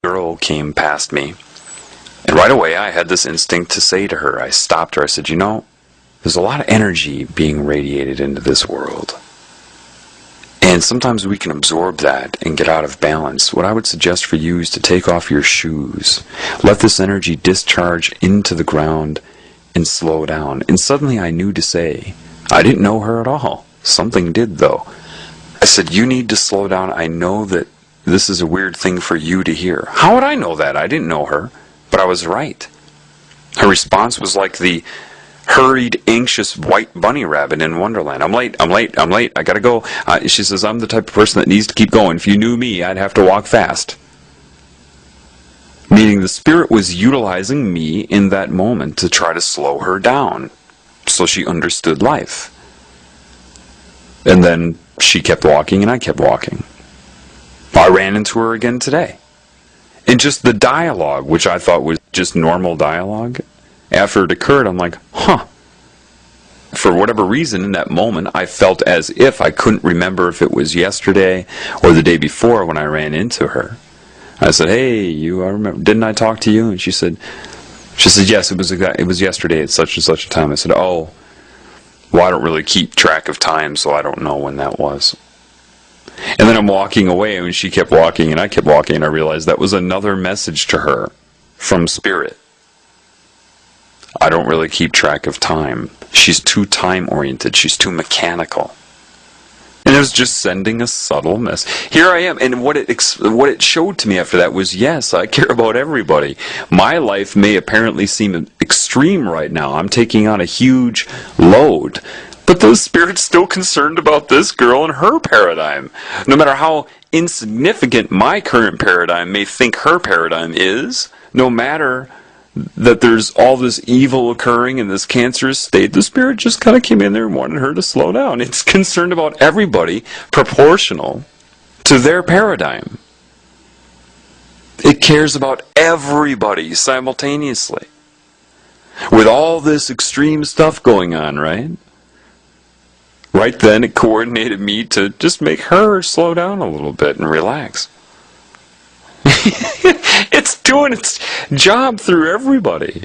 girl came past me. And right away I had this instinct to say to her, I stopped her, I said, there's a lot of energy being radiated into this world. And sometimes we can absorb that and get out of balance. What I would suggest for you is to take off your shoes. Let this energy discharge into the ground and slow down. And suddenly I knew to say, I didn't know her at all. Something did though. I said, you need to slow down. I know that this is a weird thing for you to hear. How would I know that? I didn't know her. But I was right. Her response was like the hurried, anxious white bunny rabbit in Wonderland. I'm late, I gotta go. She says, I'm the type of person that needs to keep going. If you knew me, I'd have to walk fast. Meaning the Spirit was utilizing me in that moment to try to slow her down so she understood life. And then she kept walking and I kept walking. I ran into her again today. And just the dialogue, which I thought was just normal dialogue, after it occurred, I'm like, For whatever reason, in that moment, I felt as if I couldn't remember if it was yesterday or the day before when I ran into her. I said, hey, I remember, didn't I talk to you? And she said, yes, it was yesterday at such and such a time. I said, oh, well, I don't really keep track of time, so I don't know when that was. And then I'm walking away, and she kept walking, and I kept walking, and I realized that was another message to her from Spirit. I don't really keep track of time. She's too time-oriented. She's too mechanical. And it was just sending a subtle message. Here I am, and what it showed to me after that was, yes, I care about everybody. My life may apparently seem extreme right now. I'm taking on a huge load. But the Spirit's still concerned about this girl and her paradigm. No matter how insignificant my current paradigm may think her paradigm is, no matter that there's all this evil occurring in this cancerous state, the Spirit just kind of came in there and wanted her to slow down. It's concerned about everybody proportional to their paradigm. It cares about everybody simultaneously. With all this extreme stuff going on, right? Right then, it coordinated me to just make her slow down a little bit and relax. It's doing its job through everybody.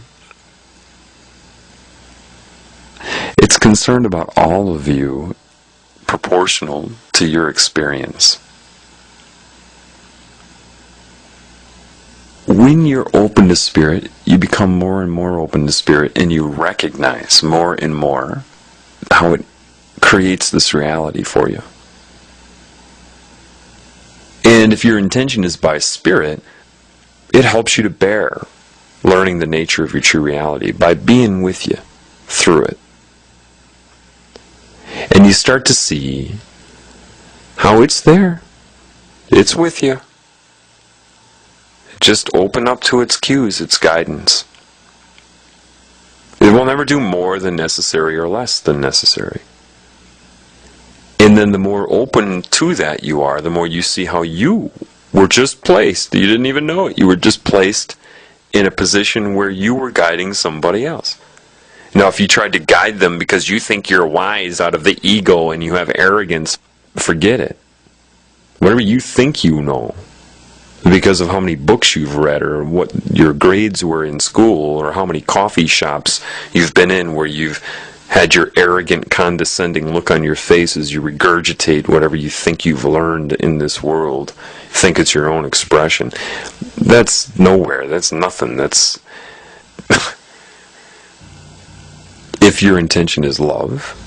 It's concerned about all of you, proportional to your experience. When you're open to Spirit, you become more and more open to Spirit, and you recognize more and more how it creates this reality for you. And if your intention is by Spirit, it helps you to bear learning the nature of your true reality by being with you through it. And you start to see how it's there. It's with you. Just open up to its cues, its guidance. It will never do more than necessary or less than necessary. And then the more open to that you are, the more you see how you were just placed. You didn't even know it. You were just placed in a position where you were guiding somebody else. Now, if you tried to guide them because you think you're wise out of the ego and you have arrogance, forget it. Whatever you think you know, because of how many books you've read or what your grades were in school or how many coffee shops you've been in where you've had your arrogant, condescending look on your face as you regurgitate whatever you think you've learned in this world, think it's your own expression. That's nowhere. That's nothing. That's if your intention is love,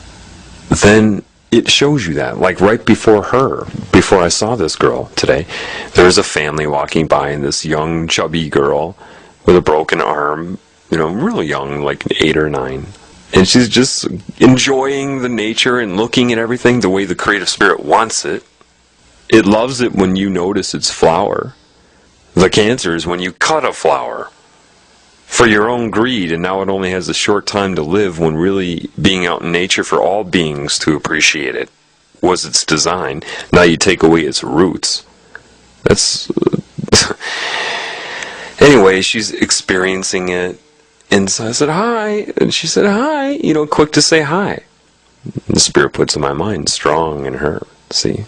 then it shows you that. Like right before I saw this girl today, there was a family walking by, and this young, chubby girl with a broken arm, really young, like 8 or 9. And she's just enjoying the nature and looking at everything the way the creative Spirit wants it. It loves it when you notice its flower. The cancer is when you cut a flower for your own greed, and now it only has a short time to live, when really being out in nature for all beings to appreciate it was its design. Now you take away its roots. That's anyway, she's experiencing it. And so I said, hi. And she said, hi. Quick to say hi. And the Spirit puts in my mind, strong in her. See?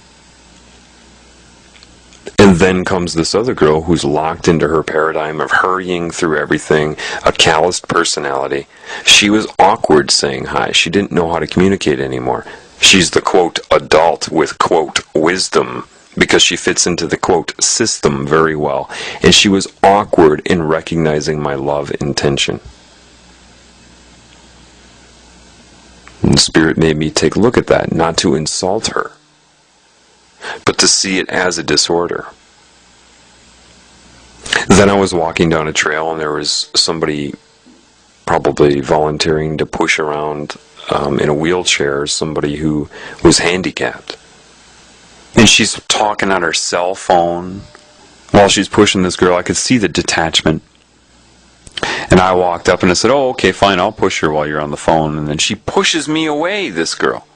And And then comes this other girl who's locked into her paradigm of hurrying through everything, a calloused personality. She was awkward saying hi. She didn't know how to communicate anymore. She's the, quote, adult with, quote, wisdom, because she fits into the, quote, system very well. And she was awkward in recognizing my love intention. And the Spirit made me take a look at that, not to insult her, but to see it as a disorder. Then I was walking down a trail and there was somebody probably volunteering to push around in a wheelchair somebody who was handicapped. And she's talking on her cell phone while she's pushing this girl. I could see the detachment. And I walked up and I said, oh, okay, fine, I'll push her while you're on the phone. And then she pushes me away, this girl.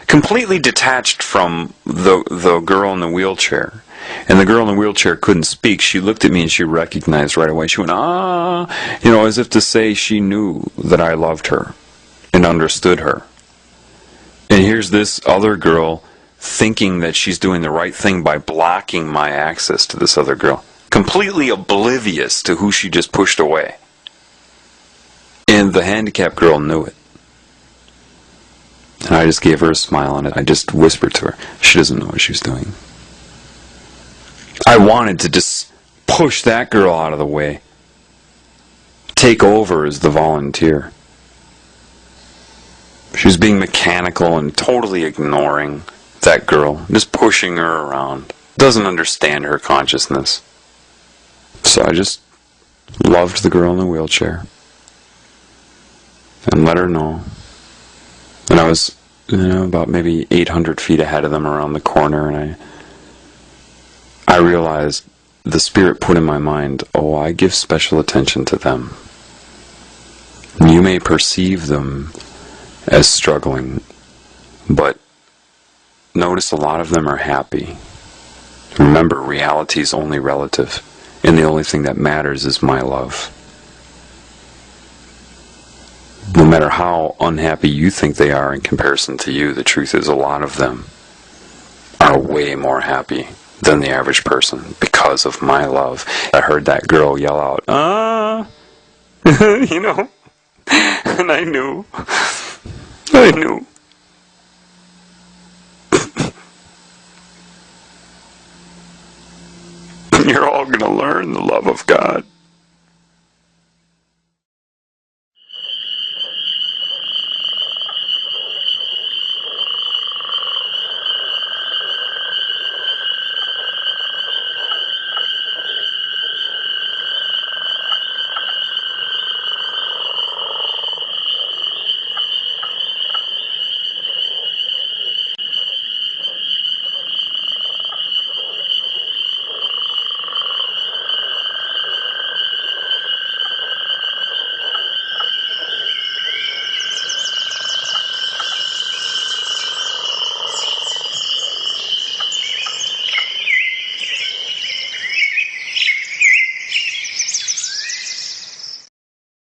Completely detached from the girl in the wheelchair. And the girl in the wheelchair couldn't speak. She looked at me and she recognized right away. She went, as if to say she knew that I loved her and understood her. And here's this other girl thinking that she's doing the right thing by blocking my access to this other girl. Completely oblivious to who she just pushed away. And the handicapped girl knew it. And I just gave her a smile and I just whispered to her, she doesn't know what she's doing. I wanted to just push that girl out of the way. Take over as the volunteer. She was being mechanical and totally ignoring that girl. Just pushing her around. Doesn't understand her consciousness. So I just loved the girl in the wheelchair. And let her know. And I was, about maybe 800 feet ahead of them around the corner, and I realized the Spirit put in my mind, I give special attention to them. You may perceive them as struggling, but notice a lot of them are happy. Remember, reality is only relative, and the only thing that matters is my love. No matter how unhappy you think they are in comparison to you, the truth is a lot of them are way more happy than the average person because of my love. I heard that girl yell out, and I knew. You're all going to learn the love of God.